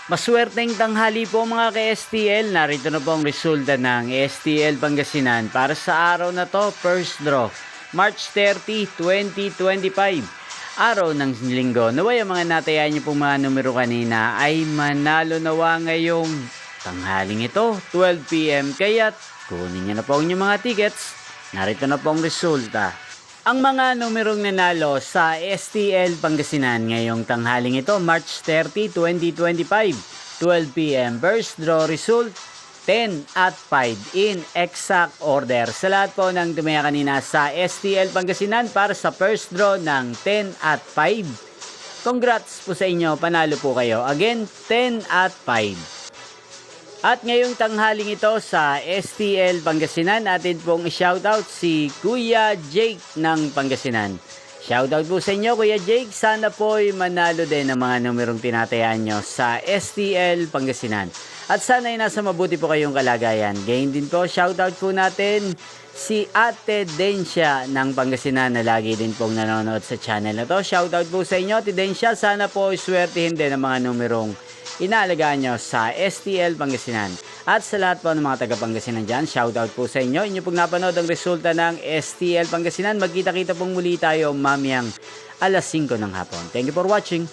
Maswerteng tanghali po mga ka-STL. Narito na po ang resulta ng STL Pangasinan para sa araw na to, first draw, March 30, 2025. Araw ng linggo. Naway ang mga natayaan niyo pong mga numero kanina ay manalo nawa ngayong tanghaling ito, 12 PM. Kaya't kunin niyo na po ang inyong mga tickets. Narito na po ang resulta. Ang mga numerong nanalo sa STL Pangasinan ngayong tanghaling ito, March 30, 2025, 12 PM. First draw result, 10 at 5 in exact order. Sa lahat po ng tumaya kanina sa STL Pangasinan para sa first draw ng 10 at 5. Congrats po sa inyo, panalo po kayo. Again, 10 at 5. At ngayong tanghaling ito sa STL Pangasinan, atin pong i-shoutout si Kuya Jake ng Pangasinan. Shoutout po sa inyo Kuya Jake, sana po'y manalo din ng mga numerong tinatayaan nyo sa STL Pangasinan. At sana'y nasa mabuti po kayong kalagayan. Gayon din po, shoutout po natin si Ate Densya ng Pangasinan na lagi din pong nanonood sa channel na to. Shoutout po sa inyo Ate Densya, sana po swertihin din ang mga numerong inaalagaan nyo sa STL Pangasinan. At sa lahat po ng mga taga Pangasinan dyan, shoutout po sa inyo. Inyo pong napanood ang resulta ng STL Pangasinan. Magkita-kita pong muli tayo mamayang alas 5 ng hapon. Thank you for watching.